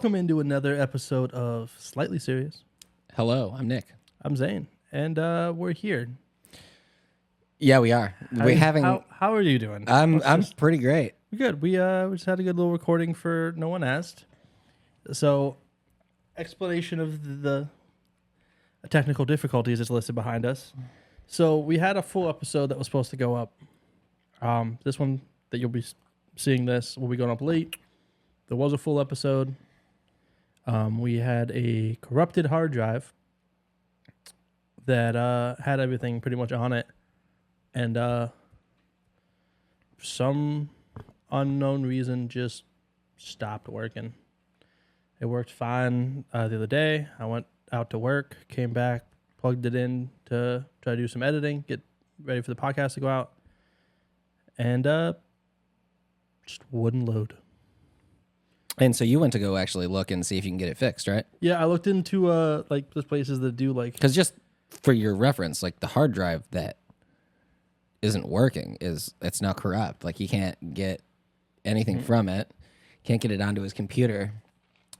Welcome into another episode of Slightly Serious. Hello, I'm Nick. I'm Zane, and we're here. Yeah, we are. How are you doing? I'm pretty great. Good. We just had a good little recording for No One Asked. So, explanation of the technical difficulties is listed behind us. So we had a full episode that was supposed to go up. This one that you'll be seeing this will be going up late. There was a full episode. We had a corrupted hard drive that had everything pretty much on it. And for some unknown reason, just stopped working. It worked fine the other day. I went out to work, came back, plugged it in to try to do some editing, get ready for the podcast to go out. And just wouldn't load. And so you went to go actually look and see if you can get it fixed, right? Yeah, I looked into like those places that do like... Because just for your reference, like the hard drive that isn't working it's now corrupt. Like he can't get anything from it, can't get it onto his computer.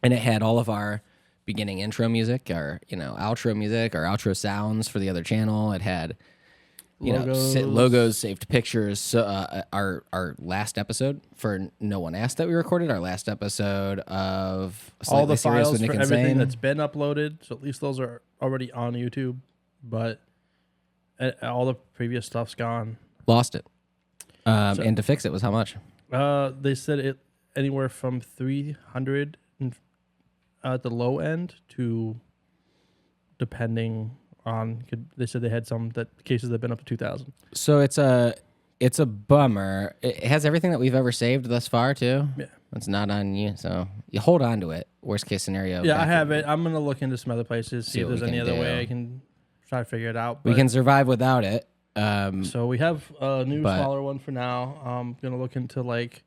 And it had all of our beginning intro music, our outro music, our outro sounds for the other channel. It had logos, saved pictures. So, our last episode for No One Asked that we recorded, our last episode of all the Serious files with Nick for and everything Zane. that's been uploaded. So at least those are already on YouTube, but all the previous stuff's gone. Lost it. And to fix it was how much? They said it anywhere from 300 at the low end to, depending on, they said they had some cases that have been up to 2,000. So it's a bummer. It has everything that we've ever saved thus far too. Yeah, it's not on you, so you hold on to it. Worst case scenario. Yeah, I have it. I'm gonna look into some other places, see if there's any other way I can try to figure it out. We can survive without it. So we have a new smaller one for now. I'm gonna look into like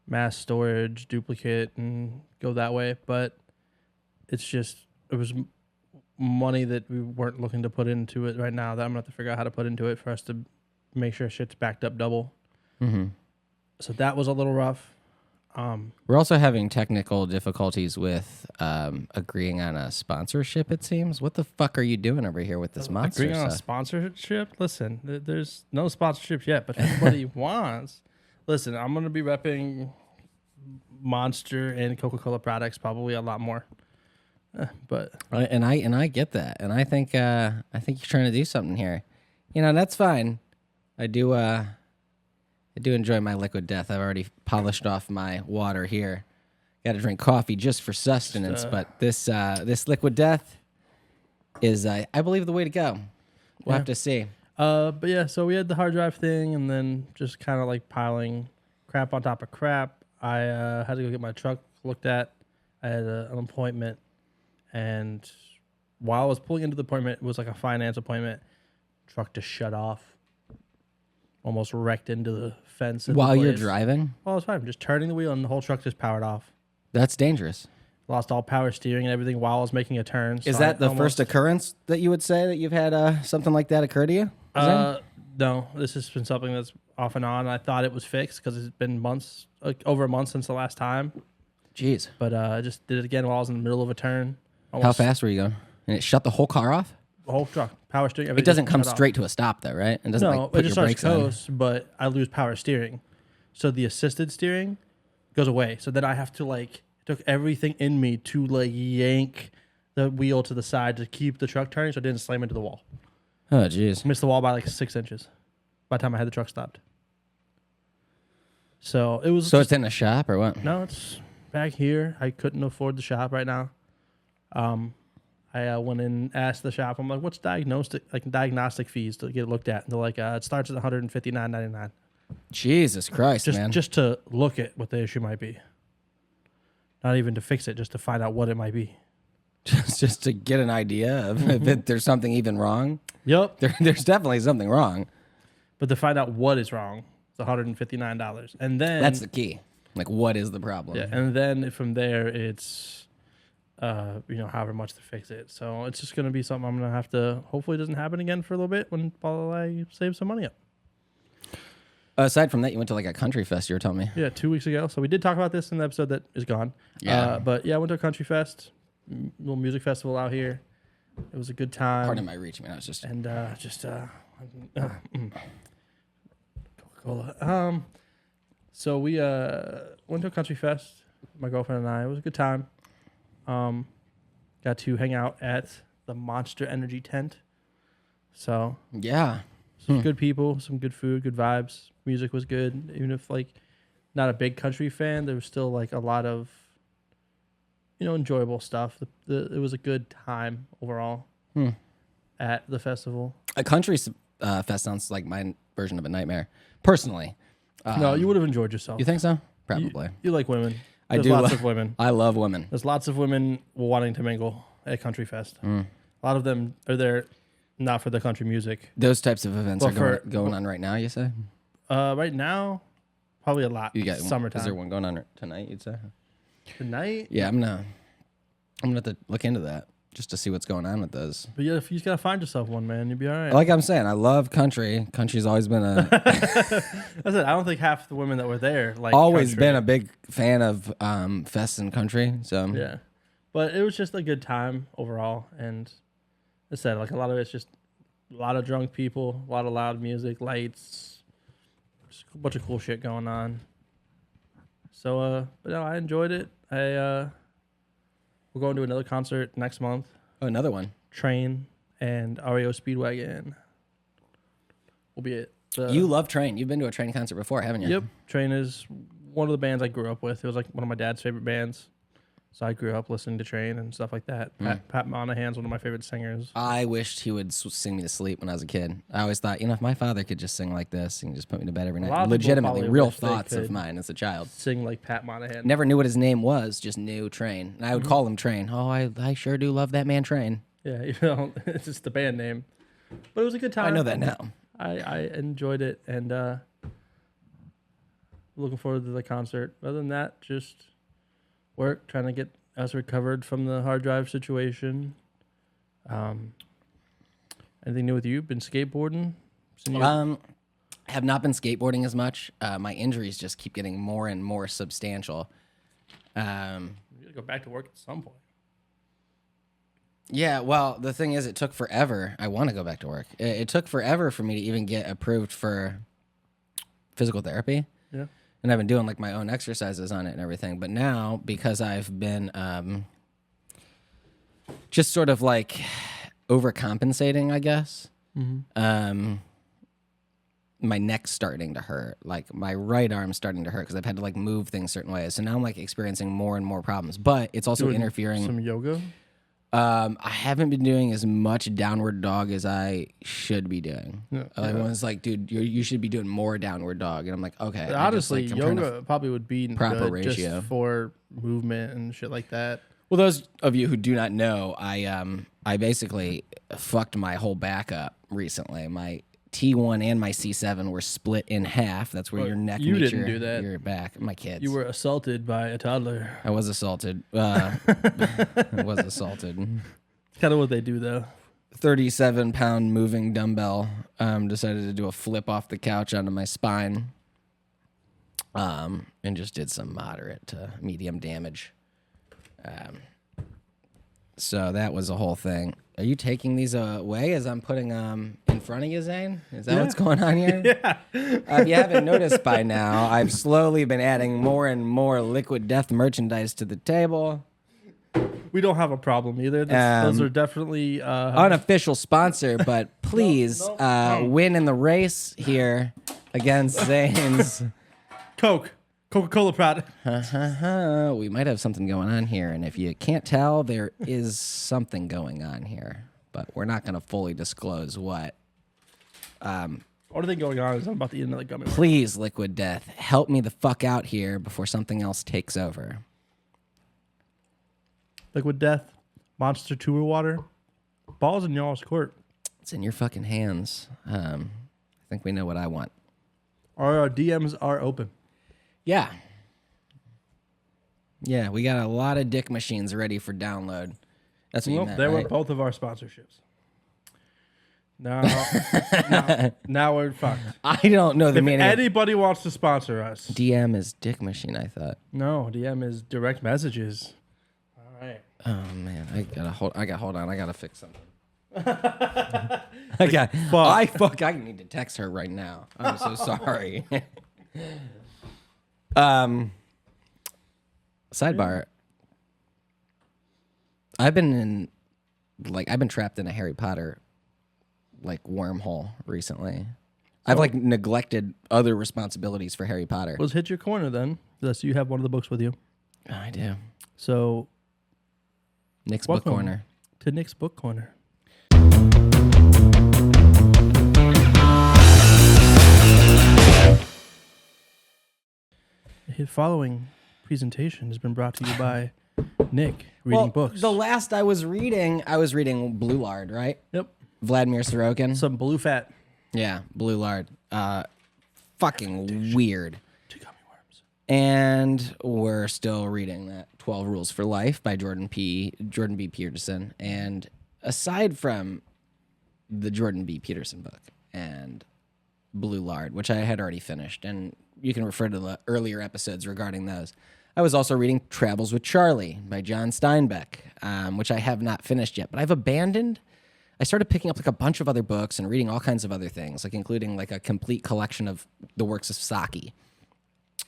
mass storage, duplicate, and go that way. But it was money that we weren't looking to put into it right now that I'm gonna have to figure out how to put into it for us to make sure shit's backed up double. Mm-hmm. So that was a little rough. We're also having technical difficulties with agreeing on a sponsorship, it seems. What the fuck are you doing over here with this monster agreeing stuff? on a sponsorship? Listen, there's no sponsorships yet, but if anybody wants, listen, I'm gonna be repping Monster and Coca-Cola products probably a lot more. But and I get that, and I think you're trying to do something here. That's fine. I do enjoy my liquid death. I've already polished off my water here. Got to drink coffee just for sustenance, but this liquid death is I believe the way to go. We'll have to see. But yeah, so we had the hard drive thing, and then just kind of like piling crap on top of crap. I had to go get my truck looked at. I had an appointment. And while I was pulling into the appointment, it was like a finance appointment. Truck just shut off. Almost wrecked into the fence. While you're driving? Oh, it's fine. I'm just turning the wheel and the whole truck just powered off. That's dangerous. Lost all power steering and everything while I was making a turn. Is that the first occurrence that you would say that you've had something like that occur to you? No, this has been something that's off and on. I thought it was fixed because it's been months, like over a month since the last time. Jeez. But I just did it again while I was in the middle of a turn. How fast were you going? And it shut the whole car off? The whole truck, power steering. It doesn't come straight to a stop, though, right? It doesn't put it just your starts brakes on. coast, but I lose power steering. So the assisted steering goes away. So then I have to it took everything in me to yank the wheel to the side to keep the truck turning so it didn't slam into the wall. Oh, jeez. Missed the wall by 6 inches by the time I had the truck stopped. So it was. So it's in the shop or what? No, it's back here. I couldn't afford the shop right now. I went in and asked the shop, I'm like, what's diagnostic fees to get it looked at? And they're like, it starts at $159.99. Jesus Christ, man. Just to look at what the issue might be. Not even to fix it, just to find out what it might be. Just to get an idea of if there's something even wrong. Yep. There's definitely something wrong. But to find out what is wrong, it's $159. And then... That's the key. What is the problem? Yeah, and then from there, it's... however much to fix it. So it's just going to be something I'm going to have to, hopefully it doesn't happen again for a little bit while I save some money up. Aside from that, you went to like a country fest. You were telling me. Yeah, 2 weeks ago. So we did talk about this in the episode that is gone. Yeah. But yeah, I went to a country fest, little music festival out here. It was a good time. Pardon my reach, man. I was just Coca-Cola. So we went to a country fest. My girlfriend and I. It was a good time. Got to hang out at the Monster Energy tent. So yeah. some good people, some good food, good vibes. Music was good. Even if like not a big country fan, there was still like a lot of enjoyable stuff. It was a good time overall at the festival. A country fest sounds like my version of a nightmare. Personally, No, you would have enjoyed yourself. you think so? Probably. You like women. I There's do. lots of women. I love women. There's lots of women wanting to mingle at Country Fest. A lot of them are there not for the country music. Those types of events Well, are going on right now. You say? Right now, probably a lot. You got summertime. Is there one going on tonight? You'd say? Tonight? Yeah, I'm gonna have to look into that just to see what's going on with those. But yeah, if you just gotta find yourself one, man, you'll be all right. Like I'm saying, I love country. Country's always been That's it. I don't think half the women that were there like always country. been a big fan of fests and country. So Yeah, but it was just a good time overall, and I said like a lot of it's just a lot of drunk people, a lot of loud music, lights, just a bunch of cool shit going on. So, but no, I enjoyed it. We're going to another concert next month. oh, another one. Train and REO Speedwagon will be it. You love Train. You've been to a Train concert before, haven't you? Yep. Train is one of the bands I grew up with. It was like one of my dad's favorite bands. So I grew up listening to Train and stuff like that. Pat Monahan's one of my favorite singers. I wished he would sing me to sleep when I was a kid. I always thought, if my father could just sing like this, he can just put me to bed every lot night. of people Legitimately, probably real wish they thoughts of could. mine as a child. Sing like Pat Monahan. Never knew what his name was, just knew Train. And I would call him Train. Oh, I sure do love that man Train. Yeah, it's just the band name. But it was a good time. I know that now. I enjoyed it, and looking forward to the concert. Other than that, just work, trying to get us recovered from the hard drive situation. Anything new with you? Been skateboarding? Have not been skateboarding as much. My injuries just keep getting more and more substantial. You gotta go back to work at some point. Yeah, well, the thing is, it took forever. I want to go back to work. It took forever for me to even get approved for physical therapy. Yeah. And I've been doing like my own exercises on it and everything. But now, because I've been just sort of like overcompensating, I guess, my neck's starting to hurt. Like my right arm's starting to hurt because I've had to like move things certain ways. So now I'm like experiencing more and more problems. But it's also Doing interfering. some yoga. I haven't been doing as much downward dog as I should be doing. Yeah. Everyone's like, dude, you should be doing more downward dog. And I'm like, okay. Honestly, I'm trying to yoga probably would be proper good ratio. just for movement and shit like that. Well, those of you who do not know, I basically fucked my whole back up recently. My T1 and my C7 were split in half. That's where Well, your neck you meets didn't do that. your back. My kids. You were assaulted by a toddler. I was assaulted. I was assaulted. It's kind of what they do, though. 37-pound moving dumbbell. Decided to do a flip off the couch onto my spine. And just did some moderate to medium damage. So that was a whole thing. Are you taking these away as I'm putting in front of you, Zane? Is that what's going on here? Yeah. If you haven't noticed by now, I've slowly been adding more and more Liquid Death merchandise to the table. We don't have a problem either. Those are definitely Unofficial sponsor, but please no. win in the race here against Zane's. Coca-Cola product. We might have something going on here, and if you can't tell, there is something going on here, but we're not going to fully disclose what. Only thing going on is I'm about to eat another gummy bear. Please, Liquid Death, help me the fuck out here before something else takes over. Liquid Death, Monster Tour Water, balls in y'all's court. It's in your fucking hands. I think we know what I want. Our DMs are open. Yeah. Yeah, we got a lot of dick machines ready for download. That's what you Well, meant, they were right? both of our sponsorships. Now we're fucked. I don't know the If meaning. anybody wants to sponsor us, DM is dick machine, I thought. no, DM is direct messages. All right. Oh man, I gotta fix something. I need to text her right now. I'm so sorry. Sidebar. I've been trapped in a Harry Potter wormhole recently. I've neglected other responsibilities for Harry Potter. Let's hit your corner then. Yes, you have one of the books with you. Oh, I do. So, Nick's book corner. To Nick's book corner. The following presentation has been brought to you by Nick reading books. The last I was reading Blue Lard, right? Yep. Vladimir Sorokin. Some blue fat. Yeah, Blue Lard. Fucking weird. 2 gummy worms. And we're still reading that 12 Rules for Life by Jordan B. Peterson. And aside from the Jordan B. Peterson book and Blue Lard, which I had already finished, and you can refer to the earlier episodes regarding those, I was also reading Travels with Charlie by John Steinbeck, which I have not finished yet, but I've abandoned. I started picking up a bunch of other books and reading all kinds of other things, including a complete collection of the works of Saki.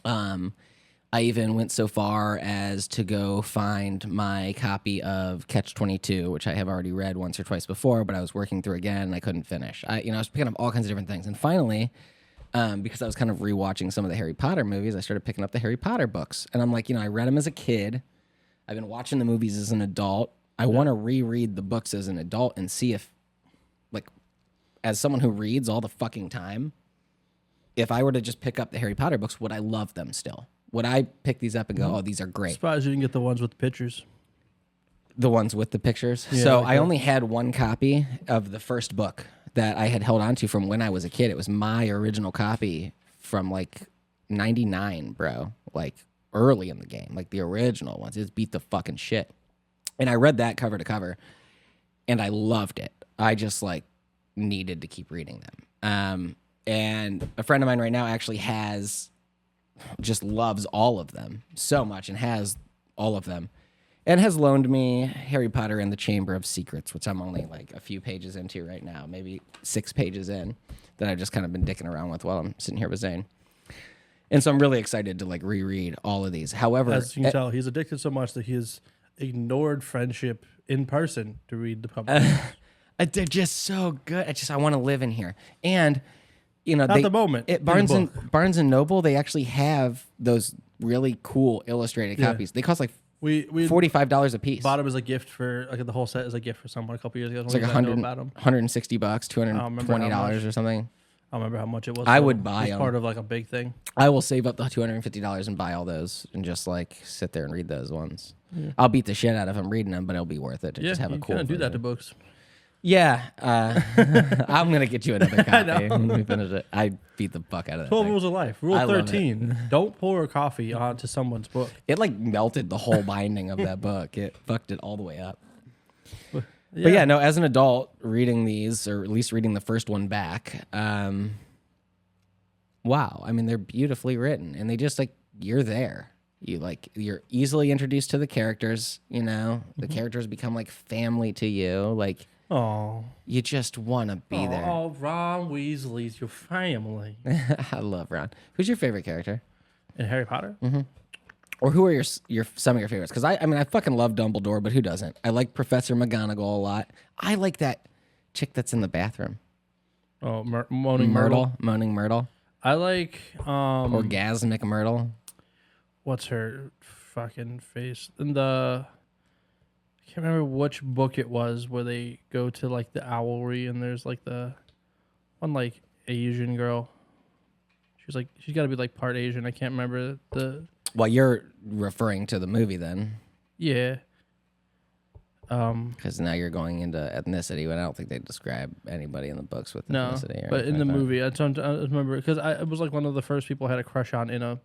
I even went so far as to go find my copy of Catch-22, which I have already read once or twice before, but I was working through again and I couldn't finish. I was picking up all kinds of different things, and finally, because I was kind of rewatching some of the Harry Potter movies, I started picking up the Harry Potter books, and I'm I read them as a kid. I've been watching the movies as an adult. I want to reread the books as an adult and see if, as someone who reads all the fucking time, if I were to just pick up the Harry Potter books, would I love them still? Would I pick these up and go, oh, these are great? Surprised you didn't get the ones with the pictures. The ones with the pictures? Yeah, so I only had one copy of the first book that I had held on to from when I was a kid. It was my original copy from 99, bro. Early in the game. The original ones. It's beat the fucking shit. And I read that cover to cover, and I loved it. I just needed to keep reading them. And a friend of mine right now actually just loves all of them so much and has all of them, and has loaned me Harry Potter and the Chamber of Secrets, which I'm only a few pages into right now, maybe 6 pages in, that I've just kind of been dicking around with while I'm sitting here with Zane. And so I'm really excited to reread all of these. However, as you can tell, he's addicted so much that he has ignored friendship in person to read the public. They're just so good. I want to live in here. And at the moment, Barnes and Noble, they actually have those really cool illustrated copies. They cost we $45 a piece. Bought them as a gift for the whole set as a gift for someone a couple years ago. It's $160, $220 or something. I don't remember how much it was. I would buy them. Part of a big thing. I will save up the $250 and buy all those and just sit there and read those ones. Yeah. I'll beat the shit out of them reading them, but it'll be worth it to just have a cool. You do that to books. Yeah, I'm gonna get you another copy when we finish it. I beat the fuck out of that. 12 rules of life. Rule 13: don't pour coffee onto someone's book. It melted the whole binding of that book. It fucked it all the way up. But yeah, no. As an adult, reading these, or at least reading the first one back, wow. I mean, they're beautifully written, and they just you're there. You're easily introduced to the characters. The characters become family to you. Oh, you just want to be there. Oh, Ron Weasley's your family. I love Ron. Who's your favorite character in Harry Potter? Mm-hmm. Or who are your some of your favorites? Because I fucking love Dumbledore, but who doesn't? I like Professor McGonagall a lot. I like that chick that's in the bathroom. Oh, Moaning Myrtle. Moaning Myrtle. I like Orgasmic Myrtle. What's her fucking face? In the I can't remember which book it was where they go to the owlry and there's the one Asian girl. She's got to be part Asian. I can't remember the. Well, you're referring to the movie then. Yeah. Because now you're going into ethnicity, but I don't think they describe anybody in the books with ethnicity. No, but in the movie, I remember because it was one of the first people I had a crush on in a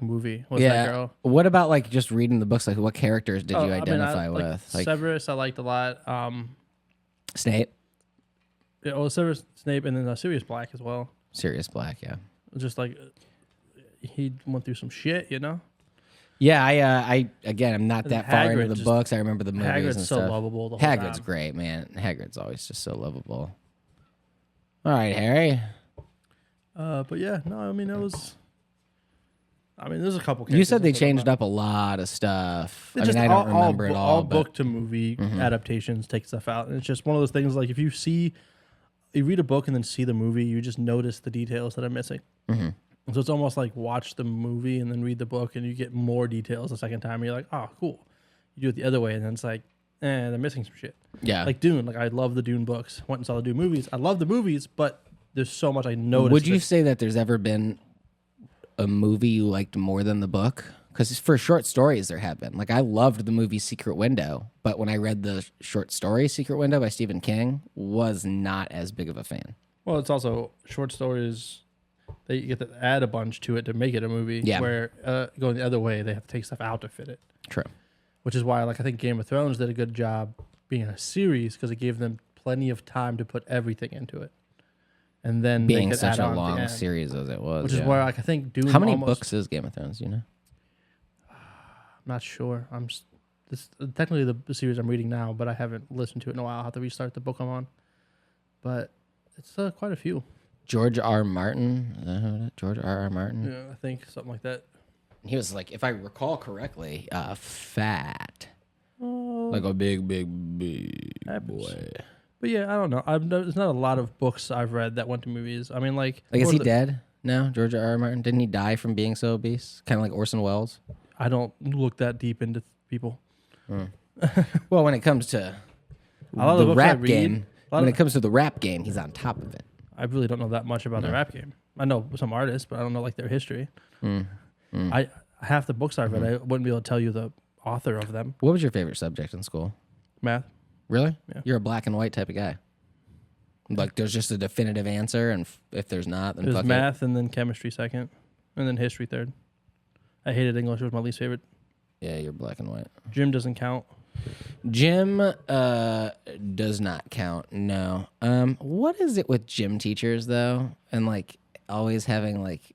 movie. Was that girl? What about just reading the books? What characters did you identify with? Severus, I liked a lot. Snape. Yeah, well, Severus Snape, and then Sirius Black as well. Sirius Black, yeah. Just like he went through some shit, you know. Yeah, I again, I'm not And that far into Hagrid the just- books. I remember the movies Hagrid's and so stuff. lovable. The whole Hagrid's time. great, man. Hagrid's always just so lovable. All right, Harry. But yeah, no, I mean it was. I mean, there's a couple. You said they characters changed up a lot of stuff. They I just mean, I don't remember it all. All But book to movie adaptations take stuff out, and it's just one of those things. Like if you read a book and then see the movie, you just notice the details that are missing. So it's almost like watch the movie and then read the book, and you get more details the second time. And you're like, oh, cool. You do it the other way, and then it's like, they're missing some shit. yeah. Like Dune. Like I love the Dune books. Went and saw the Dune movies. I love the movies, but there's so much I noticed. Would you say that there's ever been a movie you liked more than the book? Because for short stories, there have been. Like I loved the movie Secret Window, but when I read the short story Secret Window by Stephen King, was not as big of a fan. Well, it's also short stories. They get to add a bunch to it to make it a movie. Yeah. Where going the other way, they have to take stuff out to fit it. True. Which is why, like, I think Game of Thrones did a good job being a series because it gave them plenty of time to put everything into it, and then Being they could such add a on at the long end, series as it was. which is yeah. where, like, I think Dune. How many almost, books is Game of Thrones? Do you know? I'm not sure. This technically the series I'm reading now, but I haven't listened to it in a while. I'll have to restart the book I'm on. But it's quite a few. George R. Martin. Is that who it is? George R. R. Martin. Yeah, I think something like that. He was like, if I recall correctly, fat, Oh, like a big Happens. boy. but yeah, I don't know. There's not a lot of books I've read that went to movies. I mean, like Like, is Lord he of the- dead now? George R. R. Martin? Didn't he die from being so obese? Kind of like Orson Welles. I don't look that deep into people. Well, when it comes to A lot of the the books I rap read- game, a lot when of- it comes to the rap game, he's on top of it. I really don't know that much about the rap game. I know some artists, but I don't know like their history. I half the books I've read, I wouldn't be able to tell you the author of them. What was your favorite subject in school? Math. Really? Yeah. You're a black and white type of guy. Like, there's just a definitive answer, and if there's not, then It was fuck math and then chemistry second, and then history third. I hated English. It was my least favorite. it. Yeah, you're black and white. Gym doesn't count. Gym does not count. No. What is it with gym teachers though? And like always having like,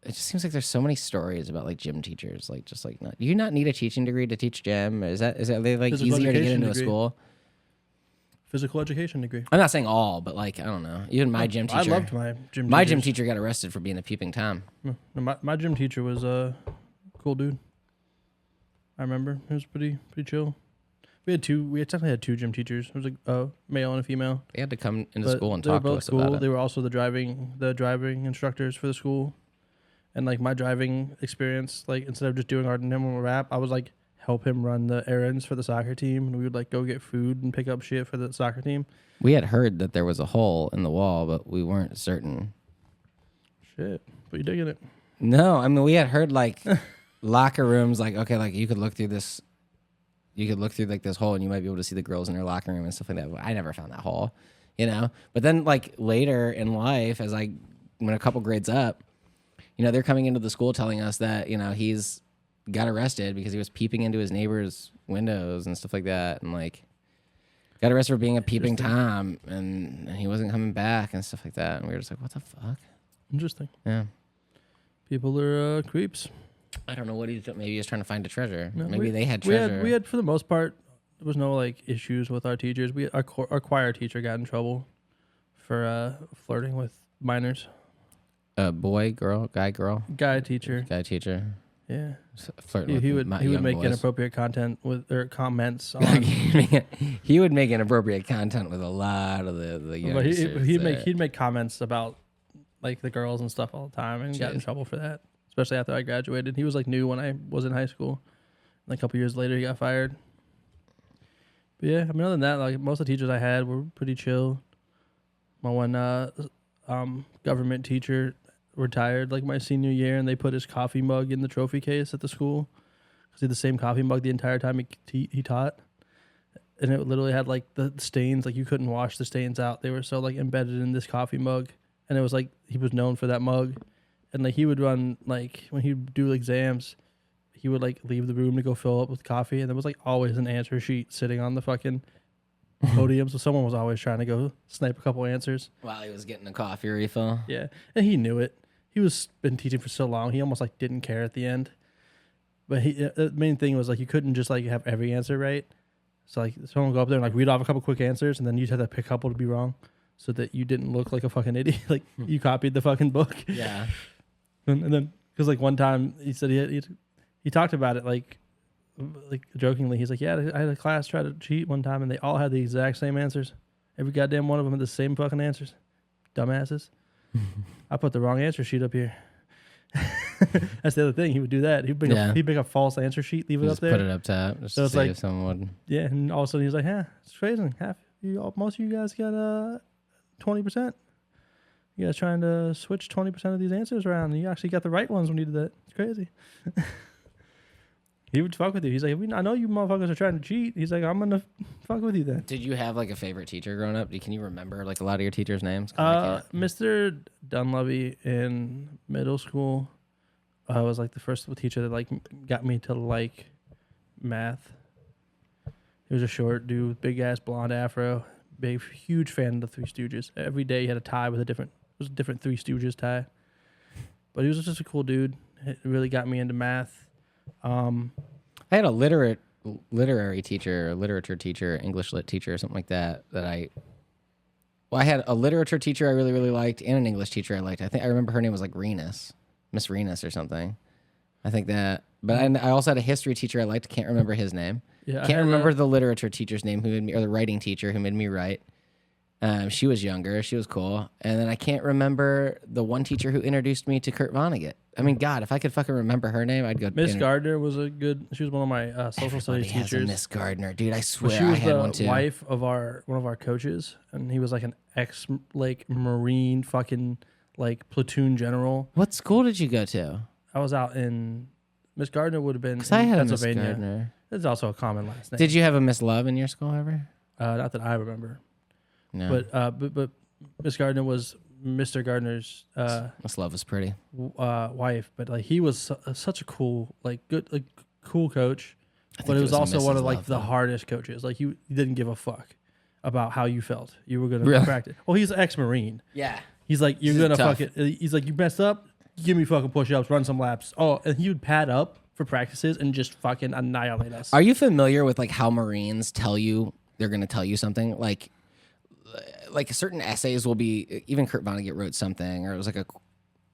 it just seems like there's so many stories about like gym teachers. Like just like, not, do you not need a teaching degree to teach gym? Is that like Physical easier to get education into a degree. school? Physical education degree. I'm not saying all, but like I don't know. Even my gym teacher. I loved my gym. my gym teachers. teacher got arrested for being a peeping tom. No, my gym teacher was a cool dude. I remember he was pretty chill. We definitely had two gym teachers. It was a male and a female. They had to come into But school and they were talk to both us cool. about it. They were also the driving instructors for the school. And like my driving experience, like instead of just doing our normal rap, I was like help him run the errands for the soccer team, and we would like go get food and pick up shit for the soccer team. We had heard that there was a hole in the wall, but we weren't certain. Shit, but you digging it? No, I mean we had heard like locker rooms, like okay, like you could look through this, you could look through like this hole, and you might be able to see the girls in their locker room and stuff like that. But I never found that hole, you know. But then like later in life, as I went a couple grades up, you know, they're coming into the school telling us that you know he's got arrested because he was peeping into his neighbor's windows and stuff like that, and like got arrested for being a peeping tom, and he wasn't coming back and stuff like that. And we were just like, what the fuck? Interesting. Yeah. People are creeps. I don't know what he's doing. Maybe he was trying to find a treasure. No, Maybe they had treasure. We had for the most part, there was no like issues with our teachers. Our choir teacher got in trouble for flirting with minors. Boy, girl, guy, girl, Guy teacher. guy teacher. Yeah. Flirting He with would young make boys. inappropriate content with or comments on. He would make inappropriate content with a lot of the But youngsters. he'd make comments about like the girls and stuff all the time, and got in Jeez. trouble for that. Especially after I graduated, he was like new when I was in high school. And a couple years later, he got fired. But yeah, I mean, other than that, like most of the teachers I had were pretty chill. My one government teacher retired like my senior year, and they put his coffee mug in the trophy case at the school because he had the same coffee mug the entire time he taught. And it literally had like the stains, like you couldn't wash the stains out. They were so like embedded in this coffee mug. And it was like he was known for that mug. And like he would run, like when he'd do exams, he would like leave the room to go fill up with coffee. And there was like always an answer sheet sitting on the fucking podium, so someone was always trying to go snipe a couple answers. While he was getting a coffee refill. Yeah, and he knew it. He was been teaching for so long. He almost like didn't care at the end. But the main thing was like you couldn't just like have every answer right. So like someone would go up there and like read off a couple quick answers, and then you'd have to pick a couple to be wrong, so that you didn't look like a fucking idiot. Like you copied the fucking book. Yeah. And then because like one time he said he talked about it like jokingly. He's like, yeah, I had a class try to cheat one time, and they all had the exact same answers. Every goddamn one of them had the same fucking answers. Dumbasses. I put the wrong answer sheet up here. That's the other thing. He would do that. He'd make a false answer sheet, leave it up there. Put it up top. Just to see if someone would. Yeah, and all of a sudden he's like, "Yeah, it's crazy. Most of you guys got 20%. You guys trying to switch 20% of these answers around, and you actually got the right ones when you did that. It's crazy." He would fuck with you. He's like, I know you motherfuckers are trying to cheat. He's like, I'm gonna fuck with you then. Did you have like a favorite teacher growing up? Can you remember like a lot of your teachers' names? Mr. Dunleavy in middle school was like the first teacher that like got me to like math. He was a short dude, big ass blonde afro, huge fan of the Three Stooges. Every day he had a tie with a different Three Stooges tie. But he was just a cool dude. It really got me into math. I had a literary teacher, a literature teacher, English lit teacher, or something like that. I had a literature teacher I really, really liked, and an English teacher I liked. I remember her name was like Miss Renus or something. I think that. But I also had a history teacher I liked. Can't remember his name. Yeah, can't remember the literature teacher's name or the writing teacher who made me write. She was younger. She was cool. And then I can't remember the one teacher who introduced me to Kurt Vonnegut. I mean, God, if I could fucking remember her name, I'd go. Miss Gardner was she was one of my social studies has teachers. A Miss Gardner, dude, I swear she was I had one too. the wife of one of our coaches, and he was like an ex like Marine fucking like platoon general. What school did you go to? I was out in Miss Gardner would have been in I had Pennsylvania. A Miss Gardner. It's also a common last name. Did you have a Miss Love in your school ever? Not that I remember. No. But Miss Gardner was Mr. Gardner's Miss Love was pretty wife, but like he was such a cool cool coach, but it was also Mrs. one of like Love, the though. hardest coaches. Like he didn't give a fuck about how you felt. You were gonna Really? practice. Well, he's ex-Marine. Yeah. He's like, you're This is gonna tough. fuck it. He's like, you messed up. Give me fucking push-ups, run some laps. Oh, and he would pad up for practices and just fucking annihilate us. Are you familiar with like how Marines tell you they're going to tell you something? Like certain essays will be, even Kurt Vonnegut wrote something, or it was like I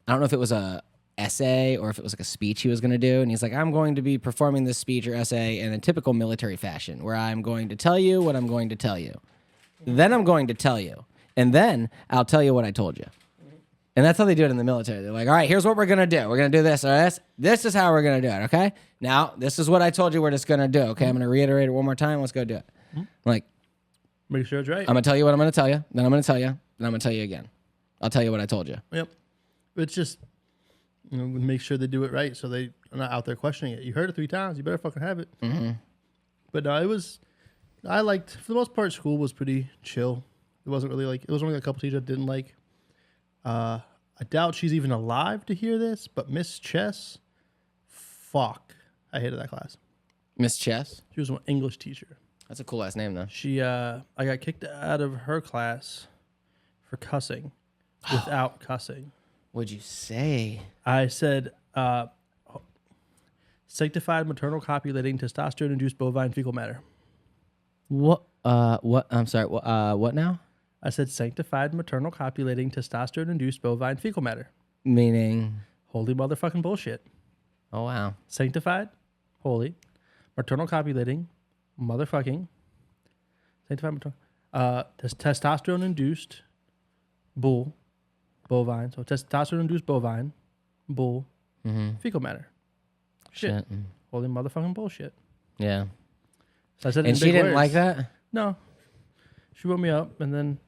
don't know if it was a essay or if it was like a speech he was going to do. And he's like, I'm going to be performing this speech or essay in a typical military fashion where I'm going to tell you what I'm going to tell you. Then I'm going to tell you. And then I'll tell you what I told you. And that's how they do it in the military. They're like, all right, here's what we're going to do. We're going to do this. All right, this is how we're going to do it, okay? Now, this is what I told you we're just going to do, okay? I'm going to reiterate it one more time. Let's go do it. Like, Make sure it's right. I'm going to tell you what I'm going to tell you. Then I'm going to tell you. Then I'm going to tell you again. I'll tell you what I told you. Yep. It's just, make sure they do it right so they are not out there questioning it. You heard it 3 times. You better fucking have it. Mm-hmm. But no, I liked, for the most part, school was pretty chill. It wasn't really like, it was only a couple teachers I didn't like. I doubt she's even alive to hear this, but Miss Chess, fuck. I hated that class. Miss Chess? She was an English teacher. That's a cool last name, though. I got kicked out of her class for cussing without cussing. What'd you say? I said, sanctified maternal copulating testosterone-induced bovine fecal matter. What? What? I'm sorry. What now? I said sanctified maternal copulating testosterone-induced bovine fecal matter. Meaning? Holy motherfucking bullshit. Oh, wow. Sanctified, holy, maternal copulating, motherfucking, sanctified maternal, testosterone-induced bovine. So testosterone-induced bovine, bull, fecal matter. Shit. Holy motherfucking bullshit. Yeah. So I said it And in she big didn't words. like that? No. She woke me up, and then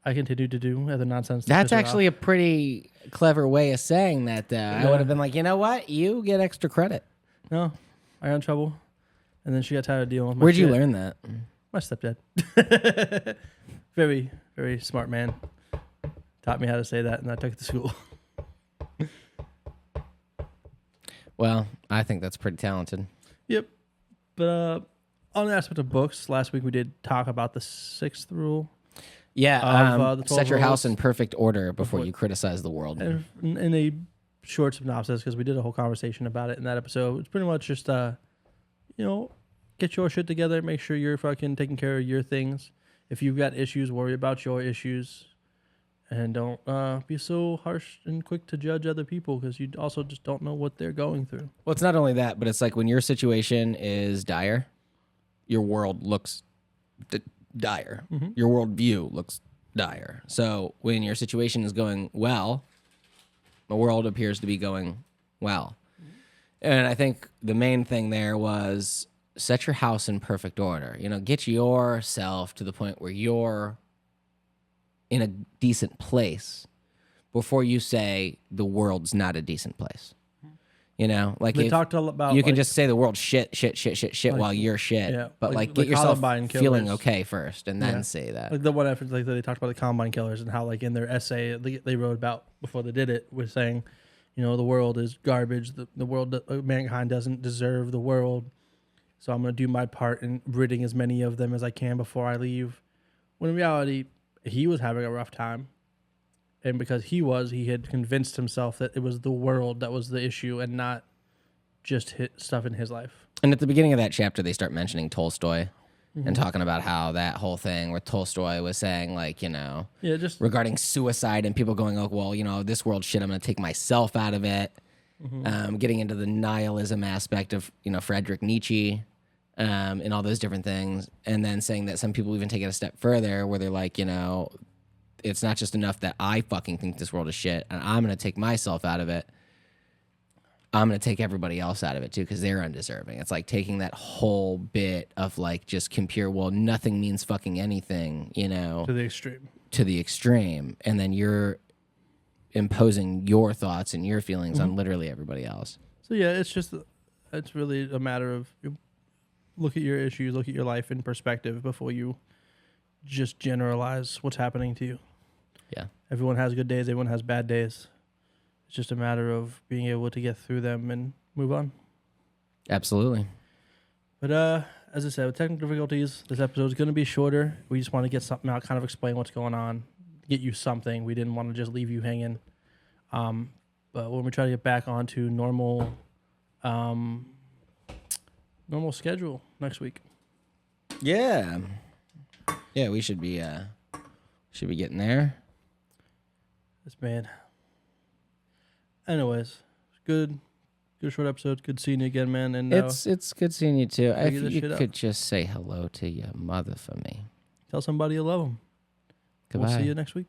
I continued to do other nonsense. That's actually a pretty clever way of saying that, though. I would have been like, you know what? You get extra credit. No, I got in trouble, and then she got tired of dealing with my Where'd you shit. learn that? My stepdad. Very, very smart man. Taught me how to say that, and I took it to school. Well, I think that's pretty talented. Yep. But on the aspect of books, last week we did talk about the 6th rule. Yeah, Of, the 12 set your house rules. in perfect order before you criticize the world. And in a short synopsis, because we did a whole conversation about it in that episode, it's pretty much just, get your shit together, make sure you're fucking taking care of your things. If you've got issues, worry about your issues. And don't be so harsh and quick to judge other people, because you also just don't know what they're going through. Well, it's not only that, but it's like when your situation is dire, your world looks dire. Mm-hmm. Your worldview looks dire. So when your situation is going well, the world appears to be going well. And I think the main thing there was set your house in perfect order. Get yourself to the point where you're in a decent place before you say the world's not a decent place. Like They talked about, you can just say the world's shit while you're shit, yeah, but like get the yourself Columbine feeling killers. okay first, and then say that. Like the one after, like they talked about the Columbine killers and how, like in their essay they wrote about before they did it, was saying, the world is garbage. The world, mankind doesn't deserve the world. So I'm gonna do my part in ridding as many of them as I can before I leave. When in reality, he was having a rough time. And because he had convinced himself that it was the world that was the issue and not just stuff in his life. And at the beginning of that chapter, they start mentioning Tolstoy and talking about how that whole thing where Tolstoy was saying, like, just regarding suicide and people going, oh, well, this world shit, I'm going to take myself out of it. Getting into the nihilism aspect of, Friedrich Nietzsche and all those different things. And then saying that some people even take it a step further where they're like, it's not just enough that I fucking think this world is shit and I'm going to take myself out of it. I'm going to take everybody else out of it too because they're undeserving. It's like taking that whole bit of like just compare, well, nothing means fucking anything, to the extreme. To the extreme. And then you're imposing your thoughts and your feelings on literally everybody else. So yeah, it's really a matter of look at your issues, look at your life in perspective before you just generalize what's happening to you. Yeah. Everyone has good days, everyone has bad days. It's just a matter of being able to get through them and move on. Absolutely. But as I said, with technical difficulties, this episode is going to be shorter. We just want to get something out, kind of explain what's going on, get you something. We didn't want to just leave you hanging. But when we try to get back onto normal schedule next week. Yeah. Yeah, we should be getting there. This man. Anyways, good short episode. Good seeing you again, man. And it's good seeing you too. If you could up. just say hello to your mother for me. Tell somebody you love them. Goodbye. We'll see you next week.